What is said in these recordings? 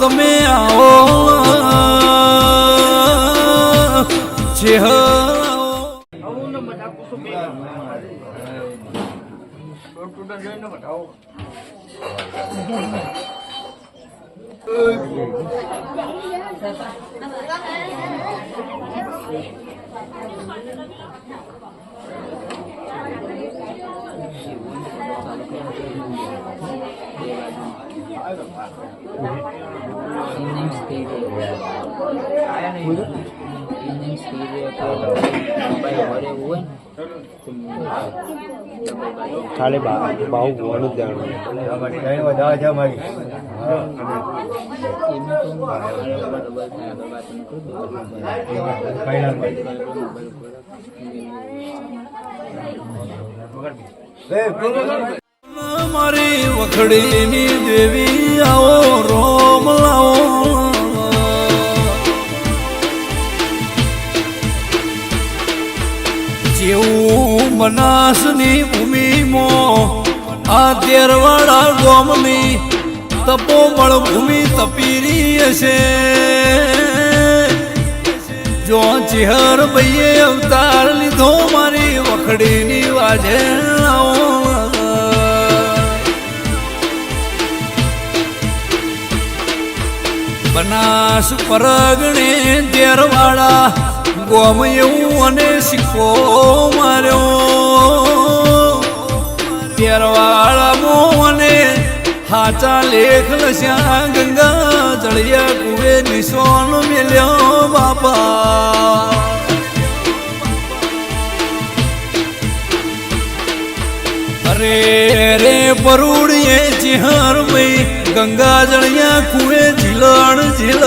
તમે આવો જે ખાલી બહુ ઘણું જાણવું મારી વખડીની દેવી આવો રોમ લાવો જેવું બનાસની ભૂમિમાં આ તેરવાડા ગોમની તપોબળ ભૂમિ તપીરી હશે જો ચેહર ભાઈએ અવતાર લીધો મારી વખડીની વાજે બનાસ પરગણે તેરવાડા ગોમ એવું અને સિક્કો માર્યો તેરવાળામાં અને હાચા લેખ લસ્યા ગંગા જળિયા કુવે નિશોન મેલ્યો બાપા અરે રે પરુડીએ ચિહર મઈ ગંગા જળિયા કુવે ઝીલણ ઝીલ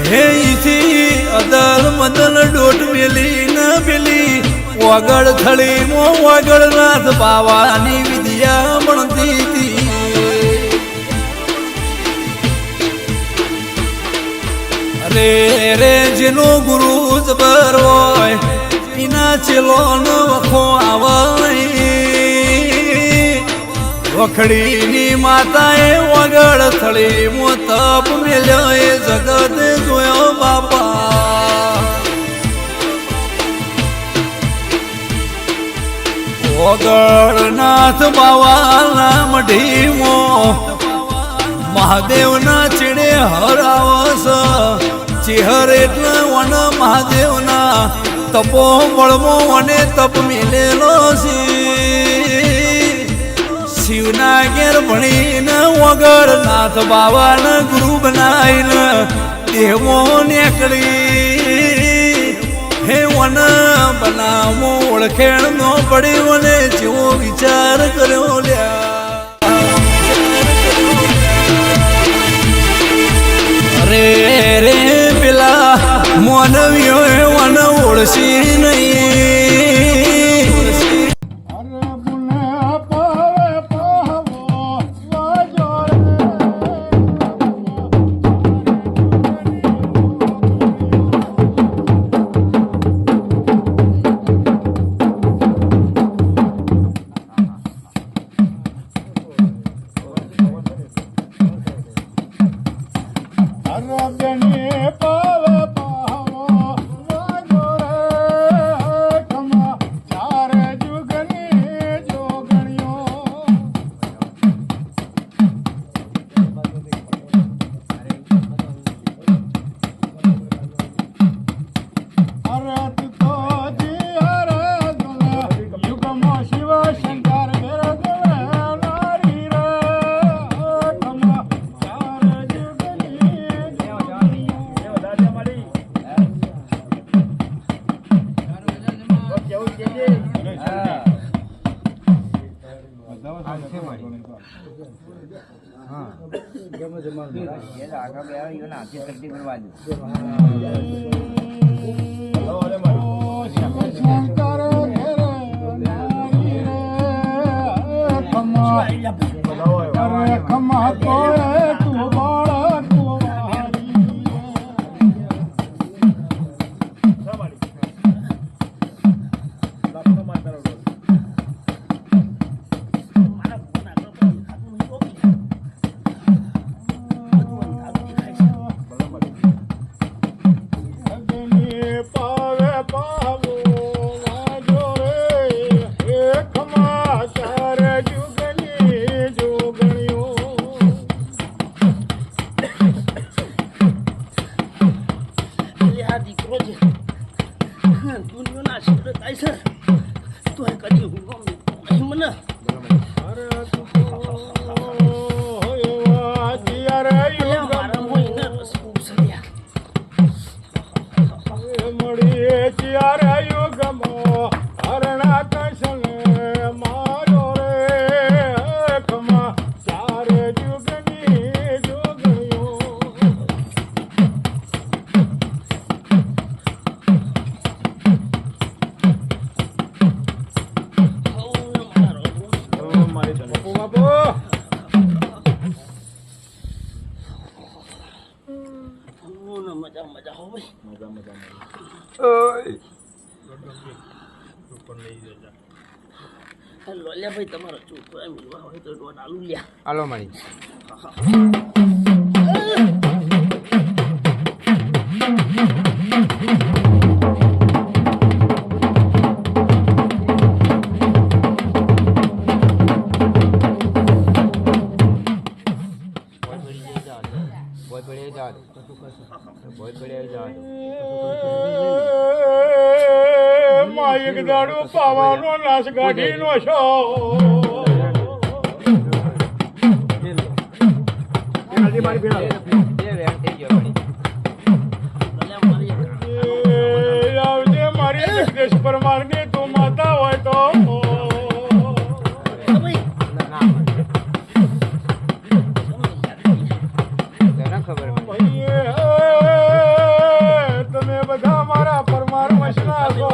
હે ઈથી અદલ મદલ ડોટ મેલી ના પેલી વાગડ થળી મો વાગડ નાથ બાવાની વિદ્યા ભણતી હતી અરે રે જેનો ગુરુ જબર હોય એના ચેલો ન વખો આવે વખડીની માતાએ વગડ થળી મો તપ મેલ્યો એ જગત જોયો બાપા વગડનાથ બાવાના મઢીમો મહાદેવના ચીડે હરાવસ ચેહર એટલે વન મહાદેવના તપો બળમો અને તપ મેલેલો છે શિવના ઘેર ભણીને વગર નાથ બાવાને ગુરુ બનાવીને દેવો નીકળી હે વન બનાવો ઓળખેણ નો પડી મને જેવો વિચાર કર્યો લ્યા અરે રે પેલા મોનવીઓ વન ઓળશી નહીં મજા હો ભાઈ લોલ્યા ભાઈ તમારો છોકરો મિલવા હોય તો દોઢ આલુ લ્યા હાલો મળી એક દાડો પાવાનો નાશ ગાઢીનો છો આવજે મારી જગદેશ પરમાર ને તું માતા હોય તો તમે બધા મારા પરમાર વસના છો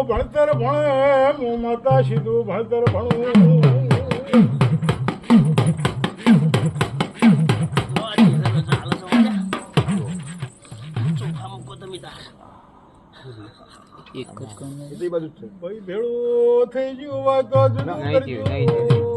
ભણતર ભણે હું માતા સીધું ભણતર ભણું ભાઈ ભેળું થઈ ગયું હોય તો જુદું કરજો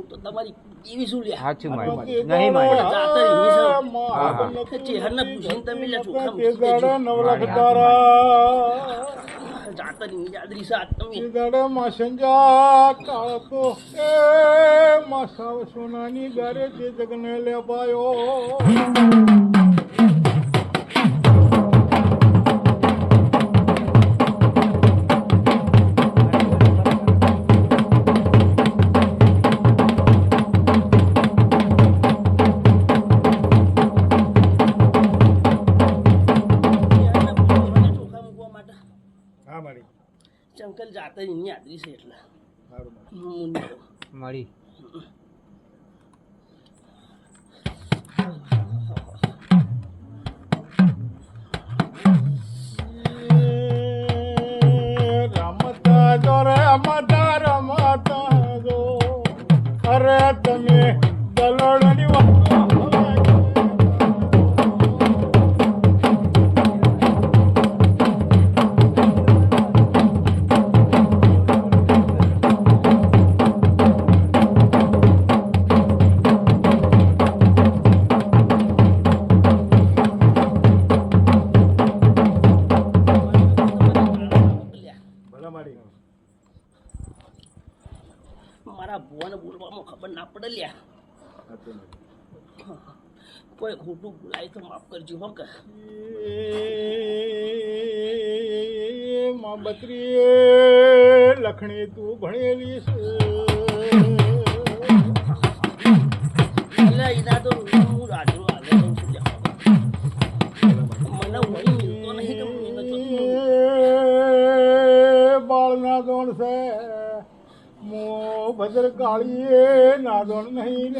તો તમારી એવી શું લ્યા સાચું મારી નહીં મારી ચેહરના પૂછીને તમે લ્યા ચોખા જાતરી યાદરી સાત તમે માં સંજા કાળ તો એ માં સાવ સોનાની ગારે તે જગને લેપાયો ચંકલ જાતરી ની યાદરી છે એટલે મળી રમતા જો રમતા રમતા જો અરે તમે દલડની વાતો મારા ભુવાને બોલવામાં ખબર ના પડે લ્યા કોઈ ખોટું બોલાય તો માફ કરજો હો કે માં બત્રી લખણી તું ભણેલી છે એટલે એના તો હું રાજો હાલે દઉં છું મને વળી મિલતો નહીં કે હું એને બાળના દોણ છે મો ભદ્ર કાળીએ નાદોણ નહીં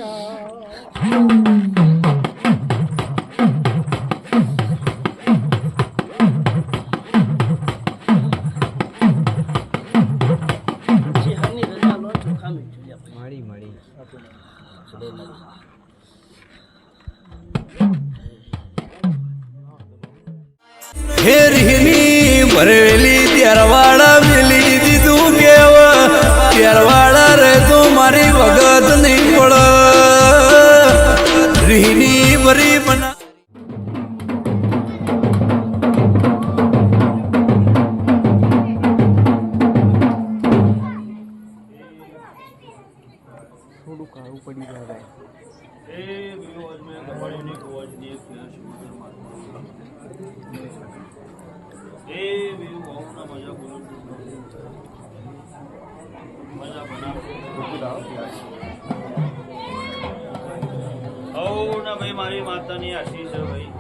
ચેહરની રજા લો ચોખા મીઠું લ્યા મળી મળી હેરીની ભરેલી ત્યારવાળા મેલી દીધું કેવ ત્યારવાળા રે તો મારી વગત નહીં પડ રીની ભરી બના થોડું કાળું પડી જાય ભાઈ મારી માતાની આશીષ છે ભાઈ.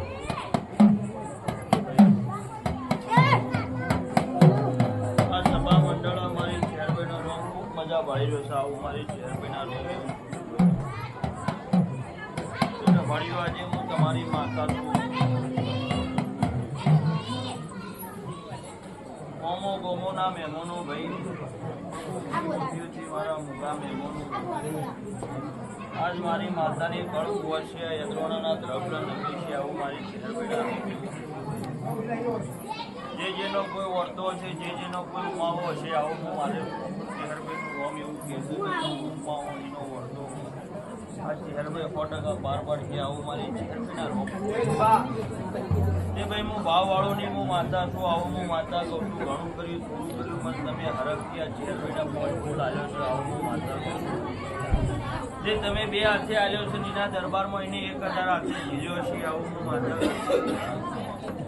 આ સભા મંડળ મારી ચેરમેનો રોમ ખૂબ મજા પાડી રહ્યો છે. આવું મારી ચેરમેના રોમ ભાઈઓ, આજે હું તમારી માતા છું. ઓમો ગોમોના મહેમાનો ભાઈ, મારા મુગા મહેમાનો, આજ મારી માતાની કળું વર્ષે યદ્રોણાના દ્રવ્ય નમી છે. આવું મારી ચેરમેના જે જેનો કોઈ વર્તો છે, જે જેનો કોઈ ઉમાવો છે, આવું હું મારે ચેરમેનું રોમ એવું કહેશે ઉમાવો એનો વર્તો આ ચેરમે 100% બાર કે આવું મારી ચેરમેના રોમ. એ ભાઈ હું ભાવવાળો નહીં, હું માતા છું. આવું હું માતા કહું છું. ઘણું કર્યું, થોડું કર્યું, મને તમે હરખથી આ ચેરમેના પોઈન્ટ ફૂલ આવ્યો છો. આવું હું માતા કહું છું. જે તમે 2 હાથે આવ્યો છો એના દરબારમાં એને 1000 હાથે જીલ્યો છે. આવું હું માતા કહું છું.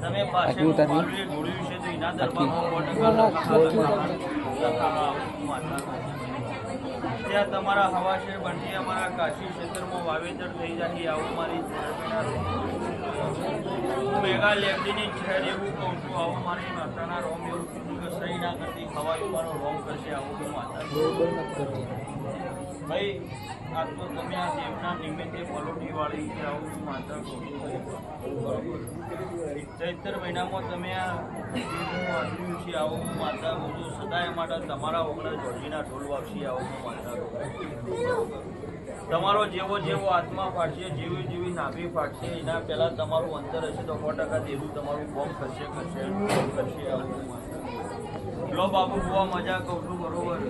તમે પાસે ઢોળ્યું છે તો એના દરબારમાં 100% માતા કહું છું. ત્યાં તમારા હવાશેર બંટી અમારા કાશી ક્ષેત્રમાં વાવેતર થઈ જાય. આવું મારી હું ભેગા લેબડીની છેર એવું કહું છું. આવું મારી માતાના રોમ એવું કીધું કે સહી ના કરતી ખવાય મારો રોમ કરશે. આવું હું માતા ભાઈ. આ તો તમે આ દેવના નિમિત્તે પલોટી વાળી છે. આવું હું માતા કહું છું. ચૈત્ર મહિનામાં તમે આ વાંચ્યું છે. આવું હું માતા કહું છું. સદાય માટે તમારા વગર જોજીના ઢોલ વાગશે. આવું હું માતા કહું છું. તમારો જેવો જેવો આત્મા ફાટશે, જેવી જેવી નાભી ફાટશે, એના પહેલાં તમારું અંતર હશે તો 100% દેવું તમારું કોમ કરશે. આવું હું માતા લો બાબુ બહુ મજા કહું છું. બરોબર,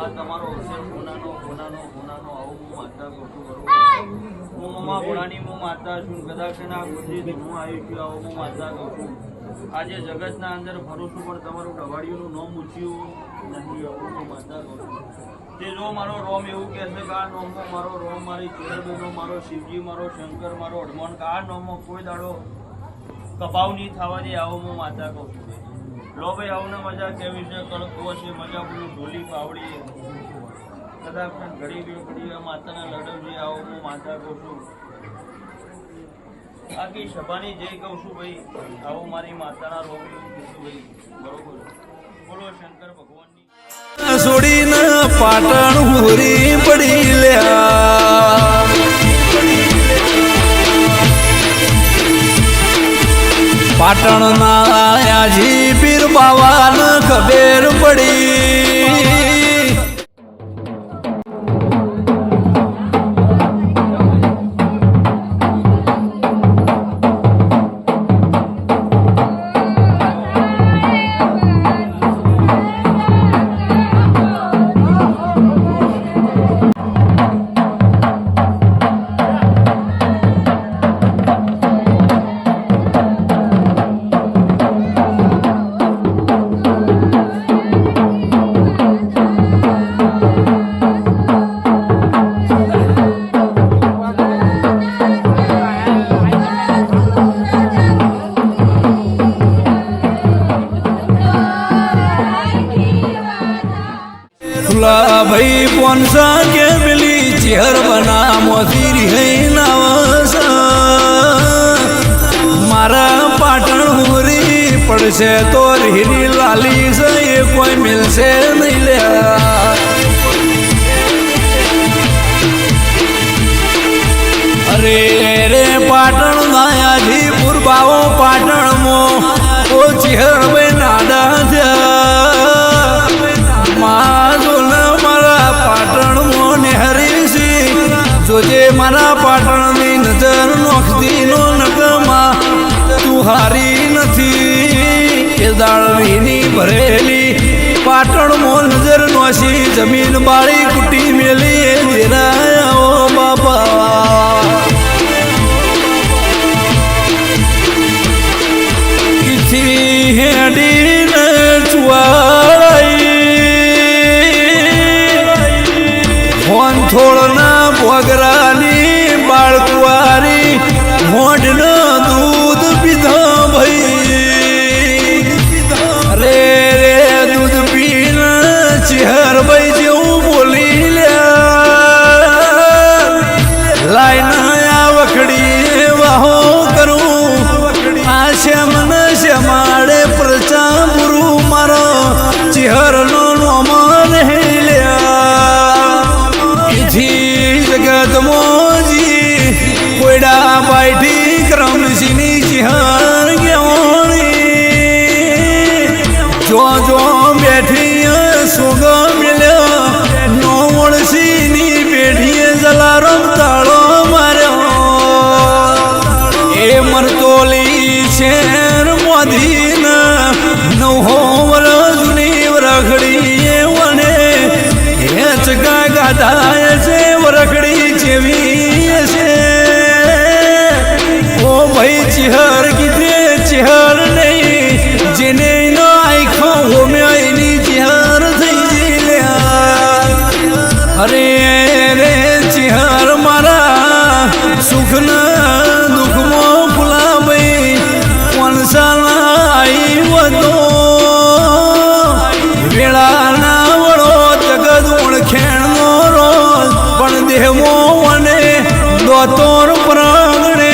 આ તમારો અવસર ગુનાનો આવું હું માતા કહું છું. બરોબર, હું મમા ગુણાની હું માતા છું. કદાચના બુદ્ધિ હું આવી છું. આવું હું માતા કહું છું. આજે જગતના અંદર ફરું છું પણ તમારું ડવાડીઓનું નામ ઊંચ્યું નથી. આવું હું માતા કહું છું. તે જો મારો રોમ એવું કહેશે કે આ નોમમાં મારો રોમ, મારી ચેરબેનો, મારો શિવજી, મારો શંકર, મારો હનુમાન, કે આ નોમમાં કોઈ દાડો કપાવ નહીં થવા દે. આવું હું માતા કહું છું. લો ભાઈ, આવું મજા કેવી છે, કળકુઓ છે, મજા બોલું ઢોલી પાવડી કદાચ ઘડી માતાના લડવજી. આવું હું માતા કહું છું. આખી સભાની જય કહું છું ભાઈ. આવું મારી માતાના રોગ એવું કીધું ભાઈ. બરોબર, બોલો શંકર ભગવાનની. છોડીને પાટણ હુરી પડી લ્યા, પાટણના આજી પીર બાવાને ખબર પડી. ભાઈ 500 કે પેલી ચેર બના મોતી હઈ નાવસ મારા પાટણ હુરી પડશે તો રીની લાલી છે એ કોઈ મિલશે નહીં લ્યા. અરે રે પાટણ નાયાજી પુરબાઓ પાટણમાં ઓ ચેર ભાઈ નાડા જોજે મારા પાટણની નજર નોખતી નો નગમાં તું હારી નથી. એ દાળવીની ભરેલી પાટણમાં નજર નોસી જમીન બાળી કુટી મેલી એ દેરાયા બાપા. કીથી હેડીને ચુવાઈ ફોન થોડના બોગરાની મોઢના દૂધ પીધા ભાઈ અરે રે દૂધ પીને ચહેર ભાઈ જેવું બોલી લ્યા લાઈન આ વખડી વાહો કરું આ છે મને છે મારે પ્રચા ગુરુ મારો ચહેરનો નોમન લ્યા એથી જગત મોજી કોયડા બાઈઠી ક્રમશીની ચિહાર ગયોણી જો જો બેઠી સોગ મિલ્યો નો વણસીની પેઢીએ જલારામ તાળો માર્યો એ મરતોલી શેર મોદીના નવો વરસ જૂની વરખડી વને એ ચકા ગાધાય છે વરખડી જેવી છે ઓ ભાઈ ચિહર કીધે ચિહર નહીં જેને નો આખો હોમે એની ચિહર થઈ ગયેલા અરે રે ચિહર મારા સુખના દુઃખમાં ફૂલા ભાઈ કોણસાલા આવી વધો વેળાના વડો જગત ઓળખેણનો રોજ પણ દેવો અને દોતોર પ્રાંગણે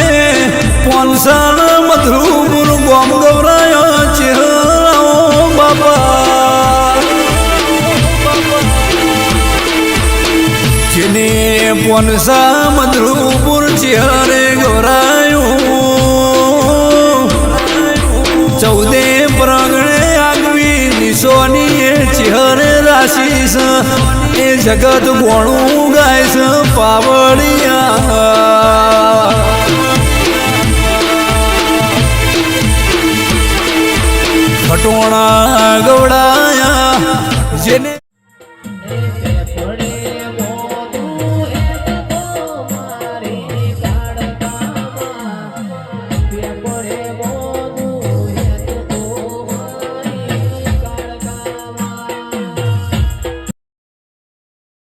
પોનસાણ મધુપુર ગોમ ગૌરાયો ચહેરાઓ બાપા જેને પોનસા મધુપુર ચહેરે ગૌરાયું ચૌદે પ્રાંગણે આગવી નિશોની એ ચહેરે રાશિસ એ જગત ગોણું ગાય છે પાવડિયા ખટોણા ગવડાયા જેને